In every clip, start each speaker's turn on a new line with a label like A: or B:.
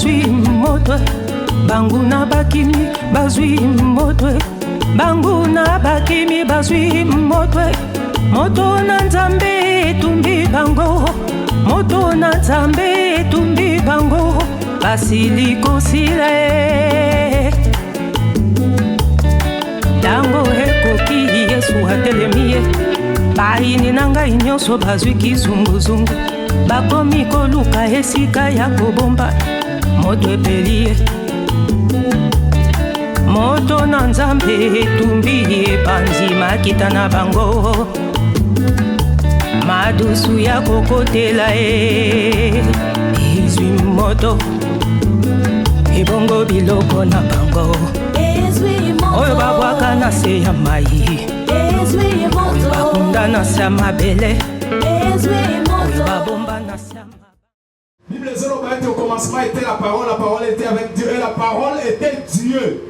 A: bazwi moto banguna bakimi bazwi moto banguna bakimi bazwi moto moto na nzambe tumbi bango moto na nzambe tumbi bango basili kosile tango ekoki Yesu atelemie baini na ngai nyonso bazwi kizunguzungu bakomi koluka esika ya kobomba moto epelie moto na nzambe etumbi epanzi makita na bango madusu ya kokotela ezwi moto ebongo biloko na bango oyo babwaka na se ya mai oyo bakunda na se ya mabele oyo babomba na se ya
B: Bible dit au commencement était la parole était avec Dieu et la parole était Dieu.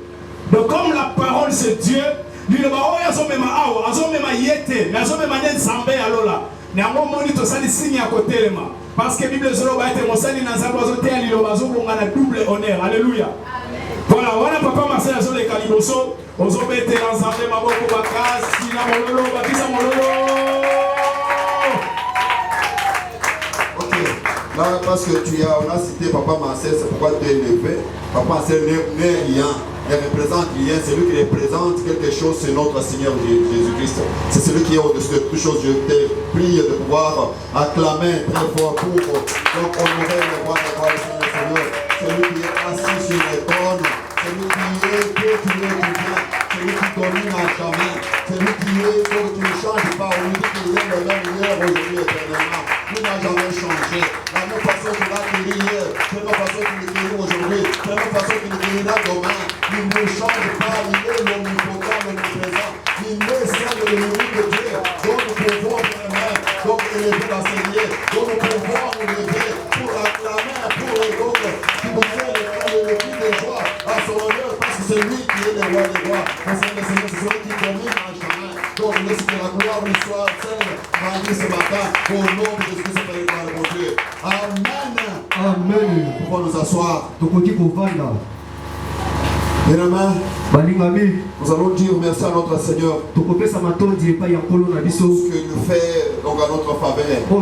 B: Donc comme la parole c'est Dieu, lui le baoy azomema awa, azomema yete, mais azomema nzambe alola. Néanmoins moni to sali signe à côté lema. Parce que Bible zolo ba été mosali na nzambe azote ali lo bazobonga na double honneur. Alléluia. Voilà, voilà papa Marcel azole kaliboso, ozobete na nzambe maboko bakasi na mololo, bakisa mololo.
C: Là, parce que on a cité Papa Marcel, c'est pourquoi tu es élevé. Papa Marcel n'est rien, il représente rien. C'est lui qui représente quelque chose, c'est notre Seigneur Jésus-Christ. C'est celui qui est au-dessus de toutes choses. Je te prie de pouvoir acclamer très fort pour honorer le roi de gloire, le Seigneur. Celui qui est assis sur les trônes, celui qui est Dieu qui vient, celui qui domine à jamais, celui qui est Dieu qui ne change pas. On dit qu'il est le même hier, aujourd'hui, éternellement. Il n'a jamais changé. La même façon qu'il a guéri hier, c'est la même façon qu'il est guéri aujourd'hui, c'est la même façon qu'il est guérira demain. Il ne change pas, il est l'omnipotent, l'omniprésent. Il est celle de l'unité de Dieu. Donc nous pouvons vraiment donc élever la Seigneur. Donc nous pouvons nous lever pour acclamer, pour donc qui vous fait le cri de joie à son honneur, parce que c'est lui qui est le roi des rois. Parce que le Seigneur, c'est celui qui domine en jamais. Donc laisse que la gloire lui soit celle ce matin au nom de Jésus-Christ par le bon Dieu. Amen.
D: Amen.
C: Nous pouvons nous asseoir. Nous allons dire merci à notre Seigneur pour ce qu'il fait donc à notre faveur. Il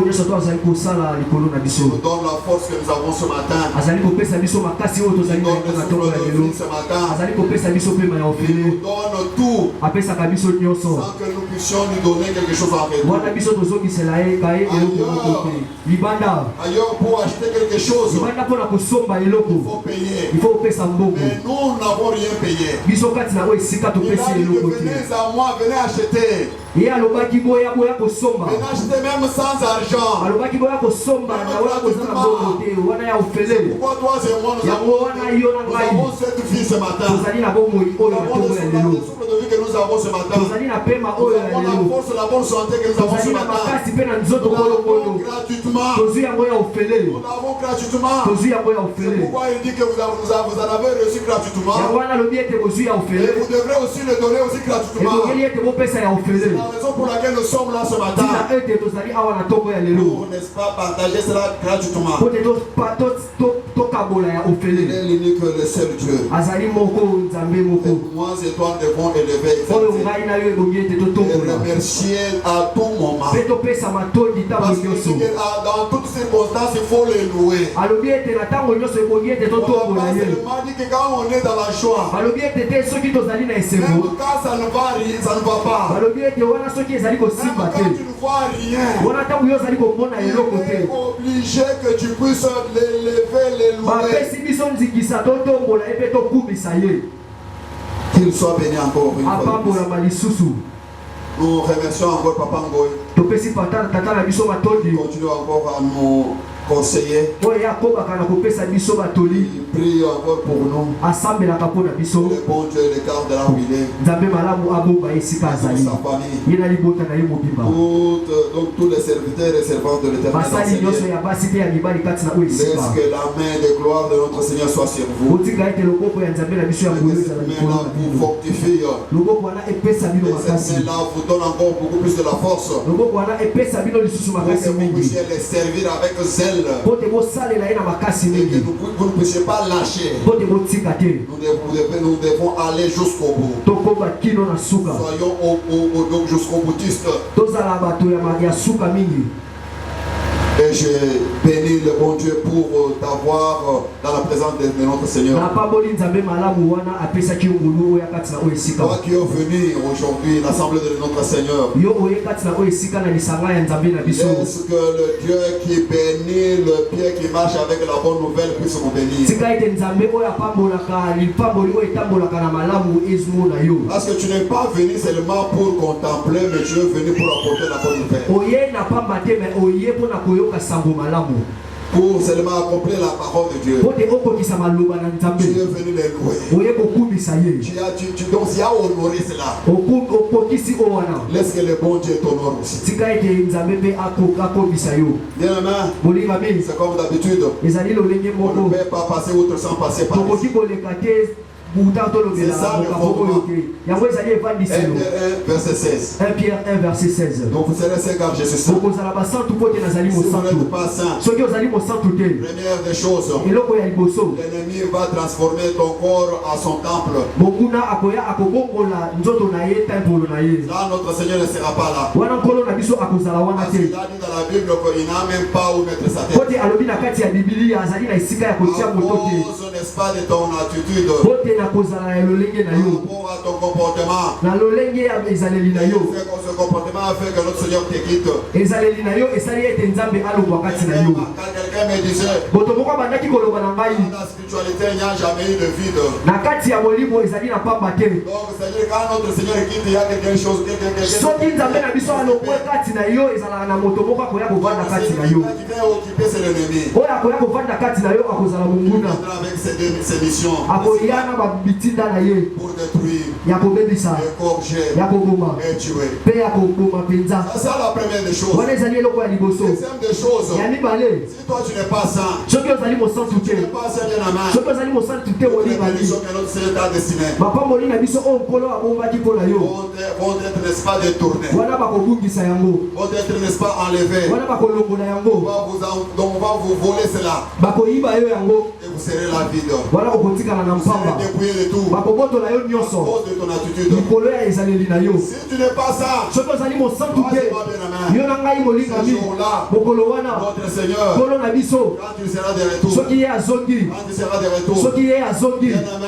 C: nous donne la force que nous avons ce matin. Il nous donne le souffle de vie ce matin. Il nous donne tout sans que nous puissions lui donner quelque chose en retour. Ailleurs, pour acheter quelque chose, il faut payer. Mais nous n'avons rien payé. Il a dit que venez à moi, venez acheter. Venez acheter même sans argent. Pourquoi toi et moi nous avons cette vie ce matin? Nous avons le souffle de vie que nous avons ce matin. Nous avons la force, la bonne santé que nous avons ce matin. Nous l'avons gratuitement. Nous l'avons gratuitement. C'est pourquoi il dit que vous en avez reçu gratuitement. Et vous devrez aussi le donner aussi gratuitement. C'est la raison pour laquelle nous sommes là ce matin. Pour, n'est-ce pas, partager cela gratuitement. Il est l'unique, le seul Dieu. Et moi et toi devons élever et remercier à tout moment. Parce que dans toutes circonstances, il faut le louer. On n'a pas seulement dit que quand on est dans la joie, même quand ça ne va rien, ça ne va pas. Même quand tu ne vois rien, il est obligé que tu puisses l'élever, les louer. Qu'il soit béni encore une fois. Nous remercions encore Papa Ngoy. Continue encore à nous conseiller. Il prie encore pour nous. Le bon Dieu, le cadre de là où il est. Sa famille. Donc tous les serviteurs et servantes de l'Éternel. Laisse que la main de gloire de notre Seigneur soit sur vous. Maintenant vous fortifie. Et cette main-là vous donne encore beaucoup plus de la force. Pour que vous puissiez les servir avec zèle. zèle.
D: vous
C: Vous ne puissiez pas lâcher. Nous devons aller jusqu'au bout. Soyons jusqu'au boutiste. Et je bénis le bon Dieu pour t'avoir dans la présence de notre Seigneur. Toi qui es venu aujourd'hui, l'assemblée de notre Seigneur. Est-ce que le Dieu qui bénit le pied qui marche avec la bonne nouvelle puisse nous bénir? Parce que tu n'es pas venu seulement pour contempler, mais tu es venu pour apporter la bonne nouvelle. Pour seulement accomplir la parole de Dieu. Tu es venu les louer. Donc, si tu as honoré cela, laisse que le bon Dieu t'honore aussi. Bien aimé, c'est comme d'habitude. On ne peut pas passer outre sans passer par ici. C'est ça le fondement. 1 verset 16.
D: 1 Pierre 1 verset 16.
C: Donc vous serez saint car je suis saint. Si vous n'êtes pas saint, première des choses, l'ennemi va transformer ton corps à son temple. Là, notre Seigneur ne sera pas là. Parce qu'il a dit dans la Bible qu'il n'a même pas où mettre sa tête. À cause, n'est-ce pas, de ton attitude, par rapport à ton comportement, ce comportement a fait que notre Seigneur te quitte. Quelqu'un me disait, dans la spiritualité, il n'y a jamais eu de vide. Donc, c'est-à-dire quand notre Seigneur quitte, il y a quelque chose, quelqu'un qui vient occuper, c'est l'ennemi. Il viendra avec ses missions pour détruire, égorger et tuer. C'est la première des choses. Deuxième des choses, si toi tu n'es pas saint, tu n'es pas saint bien amant, les bénédictions que notre Seigneur t'a destinées vont être, n'est-ce pas, détournées, vont être, n'est-ce pas, enlevées. On va vous voler cela et vous serez la vide. Vous serez dépouillé de tout à cause de ton attitude. Si tu n'es pas ça, ce jour-là, notre Seigneur, quand tu seras de retour, bien aimé,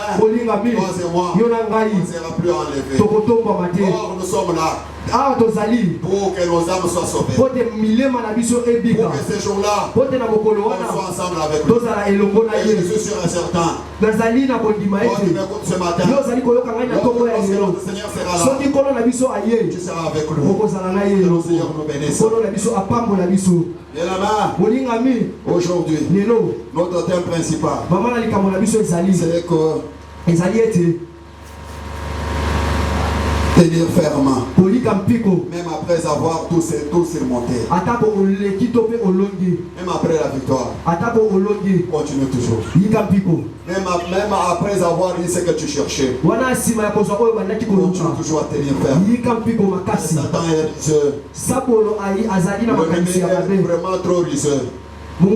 C: toi et moi, on ne sera plus enlevé. Or, nous sommes là pour que nos âmes soient sauvées. Pour que ce jour-là, on soit ensemble avec nous. Et je suis sûr et certain, quand tu m'écoutes ce matin, lorsque notre Seigneur sera là, tu seras avec nous. Que le Seigneur nous bénisse. Bien aimé, aujourd'hui, notre thème principal, c'est que tenir ferme, même après avoir tout surmonté, même après la victoire, continue toujours. Même après avoir eu ce que tu cherchais, continue toujours à tenir ferme. Satan est ruseux. Le ennemi est vraiment trop ruseux. Son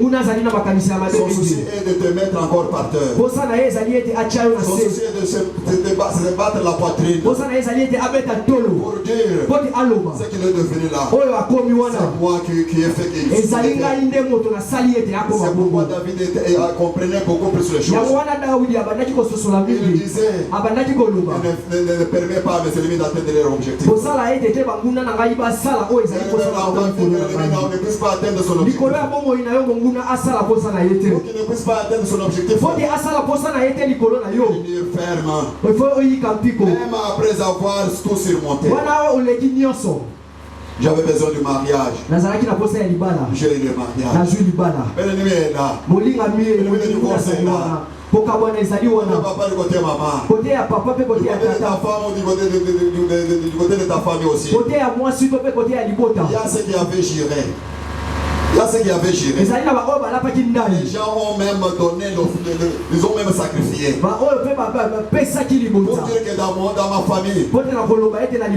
C: souci est de te mettre encore par terre. Son souci est de se battre la poitrine pour dire ce qu'il est devenu là. C'est moi qui ai fait qu'il c'est pourquoi David comprenait beaucoup plus les choses. Il disait, ne permet pas à mes ennemis d'atteindre leur objectif. On ne puisse pas atteindre son objectif. Pour qu'il ne puisse pas atteindre son objectif, il est ferme. Même après avoir tout surmonté. J'avais besoin du mariage. J'ai eu le mariage. L'ennemi est là. L'ennemi du divorce est là. Papa du côté maman. Du côté de ta femme ou du côté de ta famille aussi. Il y a ce qui avait géré. Il y a ceux qui avaient géré.
D: Les
C: gens ont même donné, ils ont même sacrifié. Pour dire que dans ma famille,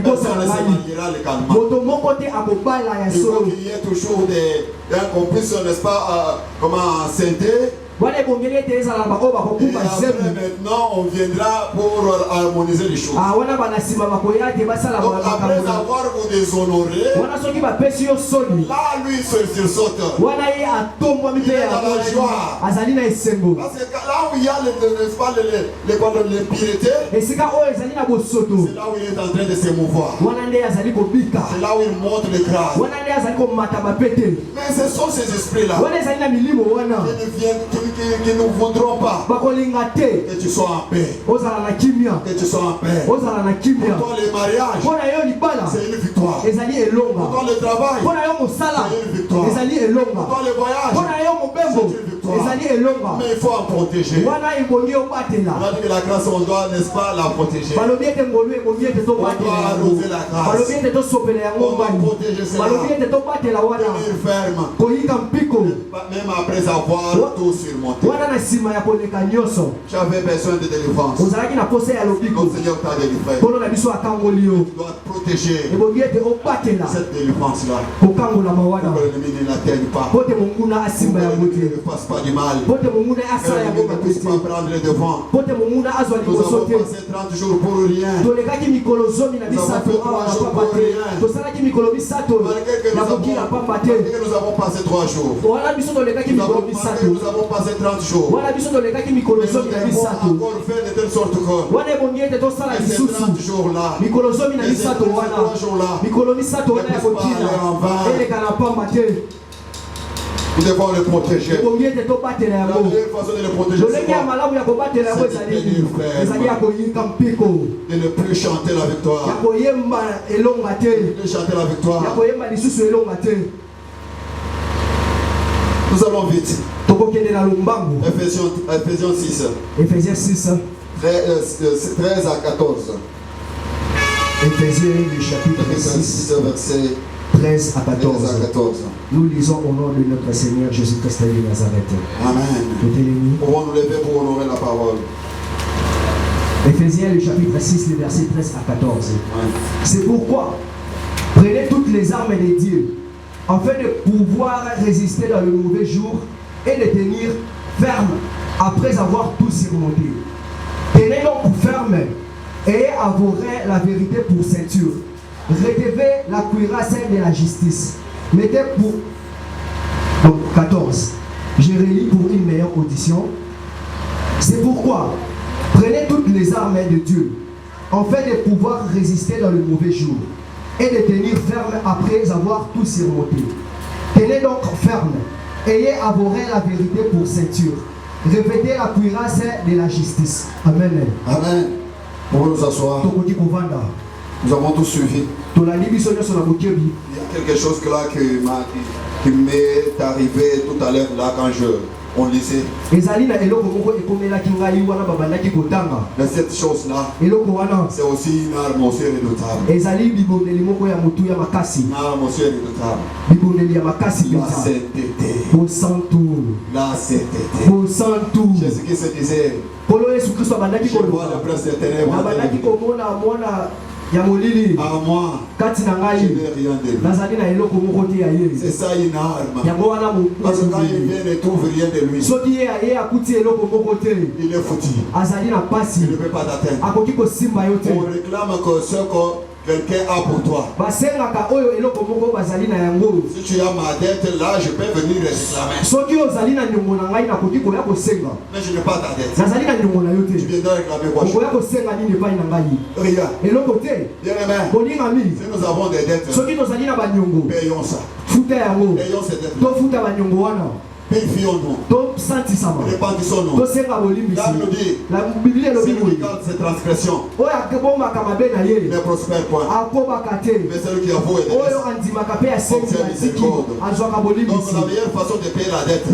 C: personne ne se mariera légalement. Il faut qu'il y ait toujours qu'on puisse, n'est-ce pas, comment s'aider. Et après, maintenant, on viendra pour harmoniser les choses. Donc, après avoir vous déshonoré, là, lui, il saute. Il est dans la joie. Parce que là où il y a l'impureté, c'est là où il est en train de se mouvoir. C'est là où il montre les grâces. Mais ce sont ces esprits-là qui ne voudront pas que tu sois en paix. Que tu sois en paix. Pour toi, le mariage, c'est une victoire. Pour toi, le travail, c'est une victoire. Pour toi, le voyage, c'est une victoire. Mais il faut en protéger. On a dit que la grâce, on doit, n'est-ce pas, la protéger. On doit arroser la grâce. On doit protéger cela. Tenir ferme. Même après avoir tout surmonté. J'avais besoin de délivrance. Le Seigneur t'a délivré. Tu dois protéger cette délivrance-là. Pour que l'ennemi ne l'atteigne pas. Pour que l'ennemi ne fasse pas du mal. Que l'ennemi ne puisse pas prendre le devant. Nous avons passé 30 jours pour rien. Nous avons fait 3 jours pour rien. Malgré que nous avons passé 3 jours. Nous avons passé 30 jours. Mais nous avons encore fait de telle sorte que ces 30 jours-là, ces 3 jours-là, ne puissent pas aller en vain. Nous devons le protéger. La meilleure façon de le protéger, c'est quoi? De ne plus chanter la victoire. De ne plus chanter la victoire. Nous allons vite. Ephésiens 6.
D: Ephésiens 6.
C: 13 à 14.
D: Ephésiens du chapitre 6,
C: verset
D: 13 à 14. Nous lisons au nom de notre Seigneur Jésus-Christ de Nazareth.
C: Amen. Pouvons nous lever pour honorer la parole.
D: Ephésiens le chapitre 6, les versets 13 à 14.
C: Amen.
D: C'est pourquoi prenez toutes les armes de Dieu afin de pouvoir résister dans le mauvais jour et de tenir ferme après avoir tout surmonté. Tenez donc ferme et avouerez la vérité pour ceinture. Rétevez la cuirasse de la justice. Mettez pour... Donc 14. Je relis pour une meilleure audition. C'est pourquoi prenez toutes les armes de Dieu afin de pouvoir résister dans le mauvais jour et de tenir ferme après avoir tout surmonté. Tenez donc ferme. Ayez avoué la vérité pour ceinture. Répétez la cuirasse de la justice. Amen.
C: Amen. Pour nous asseoir. Nous avons tous suivi. Il y a quelque chose que là qui m'est arrivé tout à l'heure là quand on lisait. Mais cette chose-là, c'est aussi une arme aussi redoutable. Une arme aussi redoutable. La sainteté. Jésus qui se disait, je vois le prince des ténèbres. À moi, je n'ai rien de lui. C'est ça une arme. Parce que quand il vient, ne trouve rien de lui. Il est foutu. Il ne peut pas t'atteindre. On réclame que ce que quelqu'un a pour toi. Si tu as ma dette là, je peux venir réclamer. Mais je n'ai pas ta dette. Tu viendras réclamer quoi? Regarde. Bien aimé, si nous avons des dettes, payons ça. Payons ces dettes. Purifions-nous. Répandissons-nous. La Bible nous dit, celui qui garde ses transgressions ne prospère point. Mais celui qui avoue et délaisse obtient miséricorde. Donc la meilleure façon de payer la dette, c'est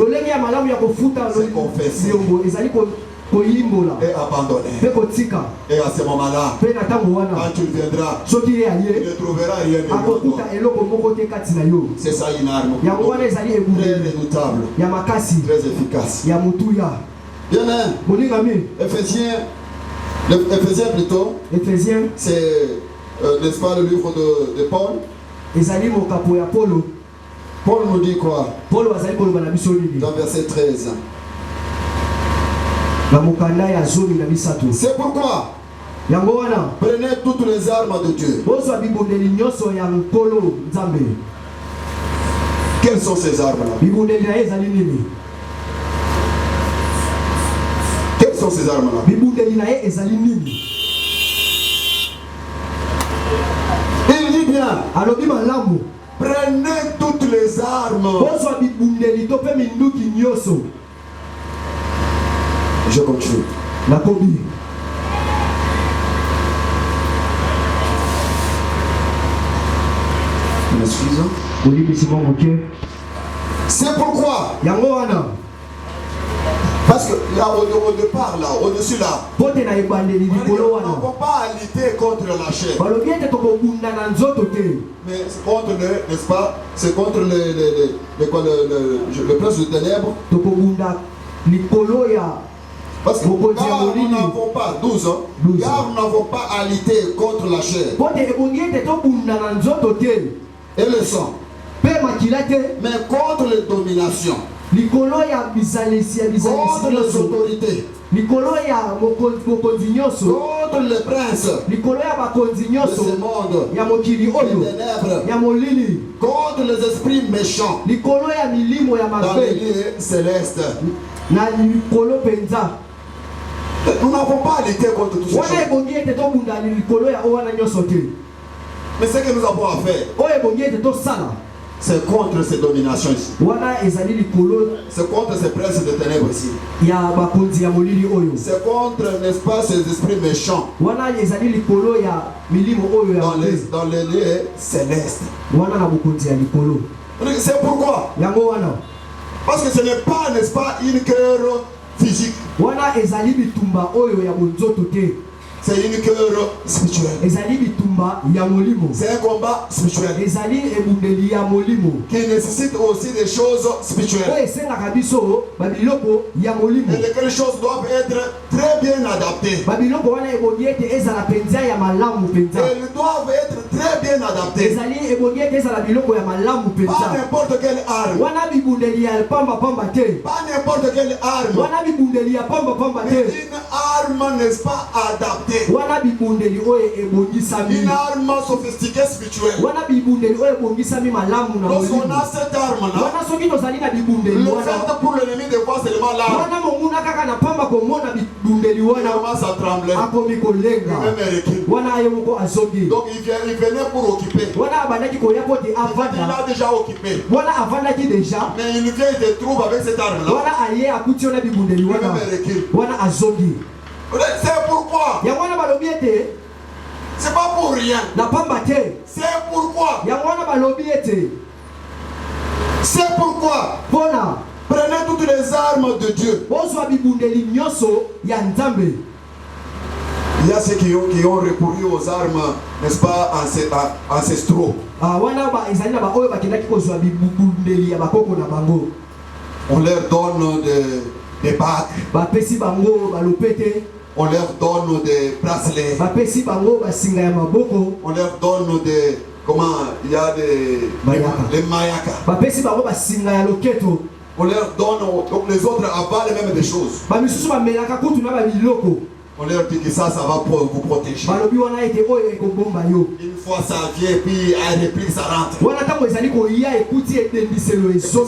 C: confesser. et abandonné. Et à ce moment-là, quand tu viendras, tu ne trouveras rien de toi. C'est ça une arme très redoutable, très efficace. Bien, Éphésiens plutôt, c'est, n'est-ce pas, le livre de Paul. Paul nous dit quoi? Dans verset 13. C'est pourquoi prenez toutes les armes de Dieu. Quelles sont ces armes-là? Quelles sont ces armes-là? Il dit bien, prenez toutes les armes. Je continue. C'est pourquoi. Parce que là, au départ, là, au-dessus là, nous n'avons pas à lutter contre la chair. Mais c'est contre le, n'est-ce pas? C'est contre le prince de ténèbres. Parce que car nous n'avons pas 12 ans, car nous n'avons pas à lutter contre la chair et le sang, mais contre les dominations, contre les autorités, contre les princes de ce monde, les ténèbres, contre les esprits méchants dans les lieux célestes. Nous n'avons pas à lutter contre tout ça. Mais ce que nous avons à faire, c'est contre ces dominations ici. C'est contre ces princes de ténèbres ici. C'est contre, n'est-ce pas, ces esprits méchants dans les lieux célestes. C'est pourquoi. Parce que ce n'est pas, n'est-ce pas, une cœur physique. C'est une cœur spirituelle. C'est un combat spirituel qui nécessite aussi des choses spirituelles. Et lesquelles choses doivent être très bien adaptées. Elles doivent être très bien adaptées. Pas n'importe quelle arme. Pas n'importe quelle arme. Mais une arme, n'est-ce pas, adaptée. Une arme sophistiquée spirituelle. Lorsqu'on a cette arme-là, le fait pour l'ennemi de voir seulement l'arme, il commence à trembler. Donc il venait pour occuper. Il a déjà occupé. Mais il vient et te trouve avec cette arme-là. C'est pourquoi. C'est pas pour rien. C'est pourquoi. C'est pourquoi. Prenez toutes les armes de Dieu. Il y a ceux qui ont recouru aux armes, n'est-ce pas, ancestraux. On leur donne des bagues. On leur donne des bracelets. On leur donne des... Comment? Il y a des mayaka. On leur donne... Donc les autres avalent même des choses. On leur dit que ça va vous protéger. Une fois ça vient, puis elle réplique, ça rentre.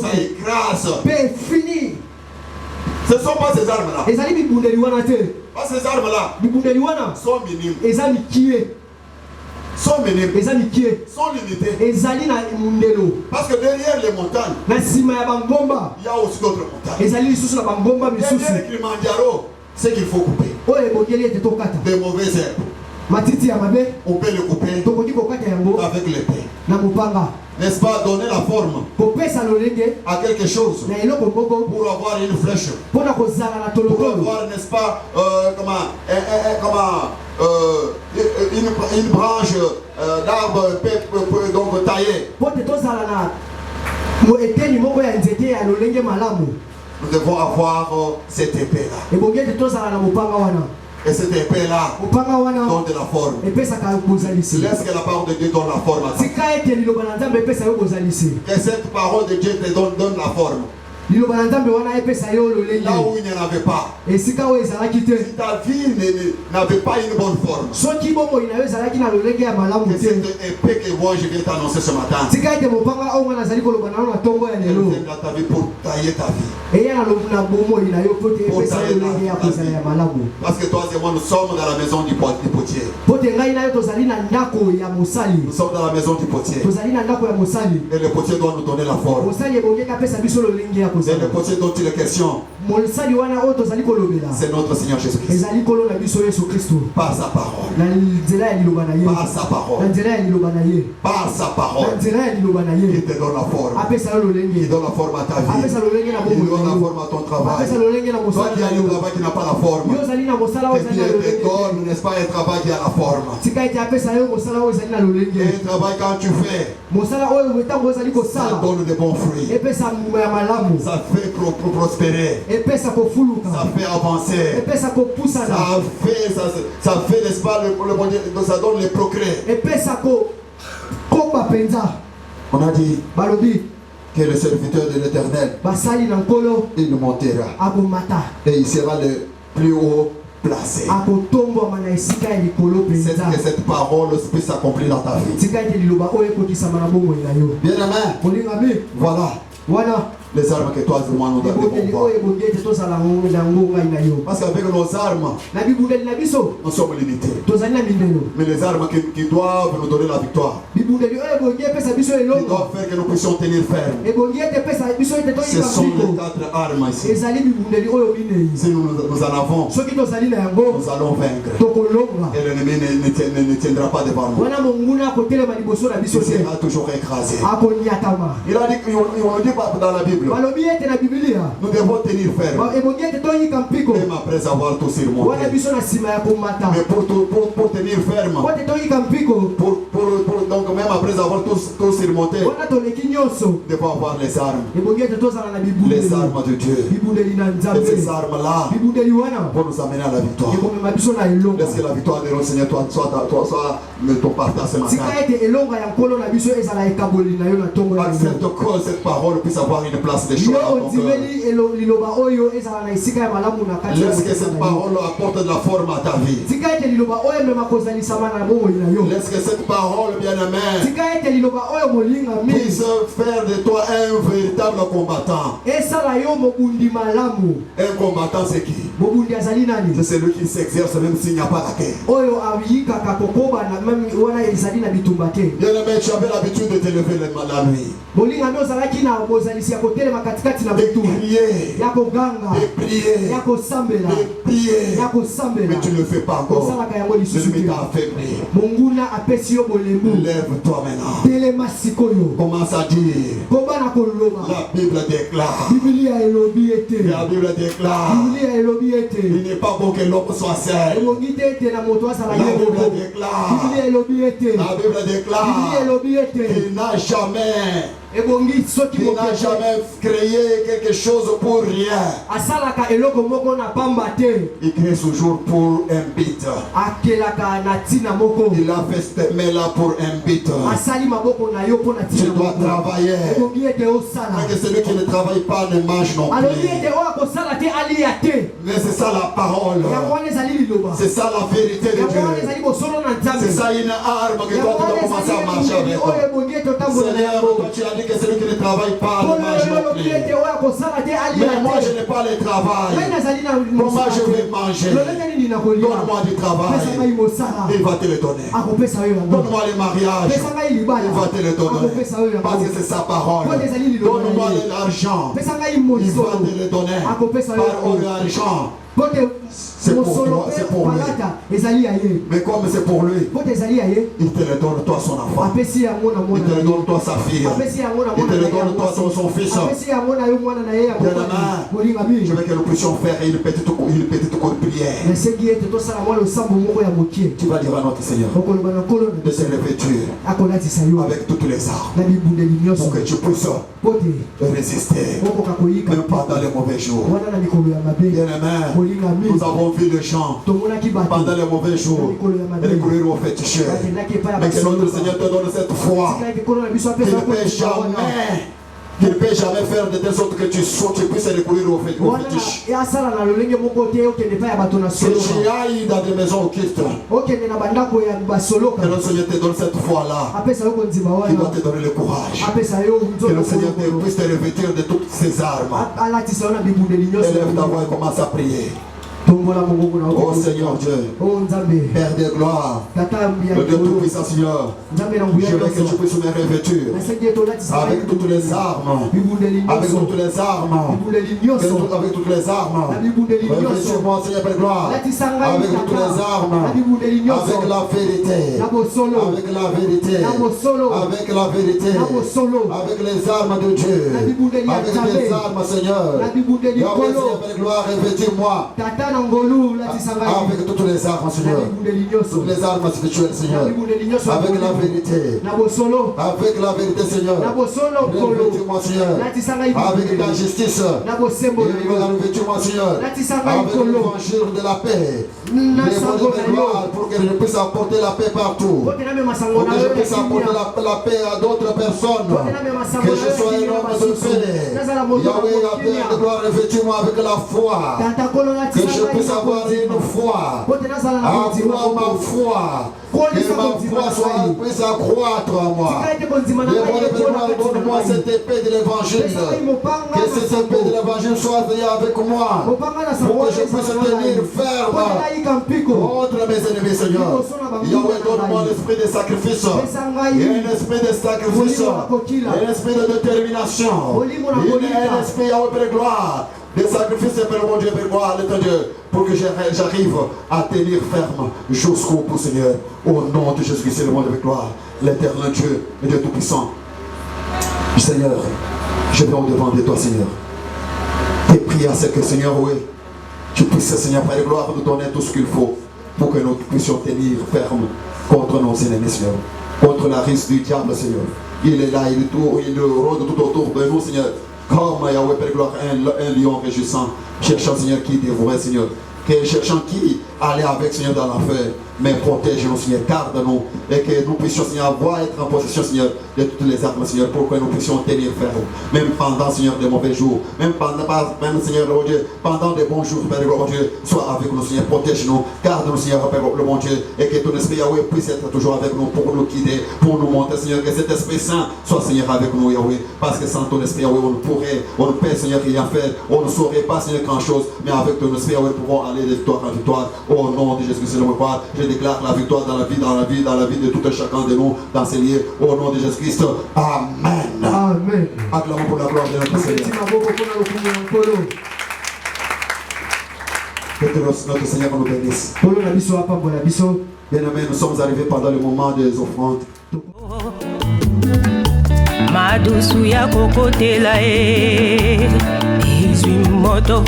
C: Ça écrase. Ce ne sont pas ces armes-là. Pas ces armes-là. Sont minimes. Sont minimes. Sont limitées. Parce que derrière les montagnes, il y a aussi d'autres montagnes. Derrière Kilimanjaro, c'est qu'il faut couper. Des mauvaises herbes. On peut les couper avec l'épée. n'est-ce pas, donner la forme à quelque chose pour avoir une flèche, pour avoir, n'est-ce pas, une branche d'arbre donc taillée. Nous devons avoir cette épée-là. Et cette épée-là donne de la forme. Laisse que la parole de Dieu donne la forme à ça. Que cette parole de Dieu te donne la forme. Là où il n'y en avait pas. Si ta vie n'avait pas une bonne forme, que cette épée que moi je viens t'annoncer ce matin, elle vient dans ta vie pour tailler ta vie. Pour tailler ta vie. Parce que toi et moi nous sommes dans la maison du potier. Nous sommes dans la maison du potier. Et le potier doit nous donner la forme. C'est le potier dont il est question. C'est notre Seigneur Jésus-Christ. Par sa parole. Par sa parole. Par sa parole. Il te donne la forme. Il donne la forme à ta vie. Il donne la forme à ton travail. Toi qui as un travail qui n'a pas la forme, et Dieu te donne, n'est-ce pas, un travail qui a la forme. Et un travail quand tu fais, ça donne de bons fruits. Ça fait prospérer. Ça fait avancer. Ça fait, n'est-ce pas, ça donne les progrès. On a dit que le serviteur de l'Éternel, il montera. Et il sera le plus haut placé. Que cette parole puisse s'accomplir dans ta vie. Bien aimé, voilà les armes que toi et moi nous devons voir. Parce qu'avec nos armes, nous sommes limités. Mais les armes qui doivent nous donner la victoire, qui doivent faire que nous puissions tenir ferme, ce sont les 4 armes ici. Si nous en avons, nous allons vaincre. Et l'ennemi ne tiendra pas devant nous. Il sera toujours écrasé. Il a dit, on dit dans la Bible, nous devons tenir ferme. Même après avoir tout surmonté. Mais pour tenir ferme, donc même après avoir tout surmonté, nous devons avoir les armes. Les armes de Dieu. Et ces armes-là pour nous amener à la victoire. Laisse que la victoire de notre Seigneur soit ton partage ce matin. Accepte que cette parole puisse avoir une place de choix dans ton cœur. Laisse que cette parole apporte de la forme à ta vie. Laisse que cette parole, bien-aimée, puisse faire de toi un véritable combattant. Un combattant, c'est qui? C'est celui qui s'exerce même s'il n'y a pas la guerre. Bien-aimé, tu avais l'habitude de te lever la nuit. De prier. Mais tu ne le fais pas encore. L'ennemi t'a affaibli. Lève-toi maintenant. Commence à dire. La Bible déclare. La Bible déclare. Il n'est pas bon que l'homme soit seul. La Bible déclare qu'il n'a jamais créé quelque chose pour rien. Il crée toujours pour un but. Il a fait cette main-là pour un but. Tu dois travailler. Mais celui qui ne travaille pas ne mange non plus. Mais c'est ça la parole. C'est ça la vérité de Dieu. C'est ça une arme que toi tu dois commencer à marcher avec. Seigneur, toi tu as dit que celui qui ne travaille pas ne mange non plus. Mais moi je n'ai pas le travail. Comment je vais manger? Donne-moi du travail. Il va te le donner. Donne-moi le mariage. Il va te le donner. Parce que c'est sa parole. Donne-moi l'argent. Il va te le donner. Par l'argent. C'est pour toi, c'est pour lui. Mais comme c'est pour lui, il te le donne toi son enfant. Il te le donne toi sa fille. Il te le donne toi son fils. Je veux que nous puissions faire une petite cour de prière. Tu vas dire à notre Seigneur de se revêtir avec toutes les armes pour que tu puisses résister même pendant les mauvais jours. Bien-aimé, nous avons vu les gens pendant les mauvais jours recourir au féticheur. Mais que notre Seigneur te donne cette foi qu'il ne peut jamais faire de telle sorte que tu puisses recourir au fétiche. Que tu ailles dans des maisons occultes. Que le Seigneur te donne cette foi-là. Il doit te donner le courage. Que le Seigneur puisse te revêtir de toutes ses armes. Élève ta voix et commence à prier. Oh Seigneur Dieu, Père de gloire, le Dieu tout-puissant Seigneur, je veux que tu puisses me revêtir avec toutes les armes, avec toutes les armes, avec toutes les armes, revêtis-moi Seigneur Père de gloire, avec toutes les armes, avec la vérité, avec la vérité, avec la vérité, avec les armes de Dieu, avec les armes Seigneur, Yahweh Seigneur Père de gloire, revêtis-moi avec toutes les armes, Seigneur. Toutes les armes spirituelles, Seigneur. Avec la vérité. Avec la vérité, Seigneur. Revêtis-moi, Seigneur. Avec ta justice. Revêtis-moi, Seigneur. Avec l'évangile de la paix. Les gloire pour que je puisse apporter la paix partout. Pour que je puisse apporter la paix à d'autres personnes. Que je sois un homme de paix. Yahweh, Père de gloire, revêtis-moi avec la foi. Que je puisse avoir une foi. Accrois ma foi. Que ma foi puisse accroître à moi. Donne-moi cette épée de l'évangile. Que cette épée de l'évangile soit avec moi. Pour que je puisse tenir ferme contre mes ennemis, Seigneur. Yahweh, donne-moi l'esprit de sacrifice. Il y a un esprit de sacrifice. Un esprit de détermination. Un esprit, Yahweh, de gloire. Des sacrifices, Père mon Dieu, Père gloire, l'éternel Dieu, pour que j'arrive à tenir ferme jusqu'au bout, Seigneur. Au nom de Jésus-Christ, le monde de gloire, l'éternel Dieu, le Dieu tout-puissant. Seigneur, je viens au-devant de toi, Seigneur. Et prie à ce que, Seigneur, oui, tu puisses, Seigneur, Père de gloire, nous donner tout ce qu'il faut pour que nous puissions tenir ferme contre nos ennemis, Seigneur. Contre la risque du diable, Seigneur. Il est là, il rôde tout autour de nous, Seigneur. Comme Yahweh, Père gloire, un lion régissant, cherchant, Seigneur, qui dévorait, Seigneur. Cherchant qui allait avec, Seigneur, dans l'enfer. Mais protège-nous, Seigneur, garde-nous. Et que nous puissions, Seigneur, être en possession, Seigneur, de toutes les armes, Seigneur, pour que nous puissions tenir ferme. Même pendant, Seigneur, des mauvais jours. Même pendant, Seigneur, le bon Dieu, pendant des bons jours, Père, le bon Dieu, sois avec nous, Seigneur, protège-nous, garde-nous, Seigneur, Père, le bon Dieu, et que ton esprit, Yahweh, puisse être toujours avec nous pour nous guider, pour nous montrer, Seigneur, que cet esprit saint soit, Seigneur, avec nous, Yahweh, parce que sans ton esprit, Yahweh, on ne peut, Seigneur, rien faire, on ne saurait pas, Seigneur, grand-chose, mais avec ton esprit, Yahweh, nous pouvons aller de victoire en victoire, au nom de Jésus-Christ, je déclare la victoire dans la vie de tout un chacun de nous, dans ces lieux, au nom de Jésus-Christ, Amen.
D: Amen.
C: Acclamons pour la gloire de notre Seigneur. Que notre Seigneur nous bénisse. Bien-aimés, nous sommes arrivés pendant le moment des offrandes.
A: Madusu ya kokotela izwi moto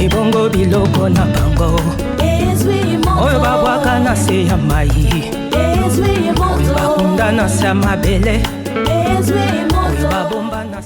A: ibongo biloko na bango oyo babwaka na se ya mai oyo bakunda na se ya mabele oyo babomba na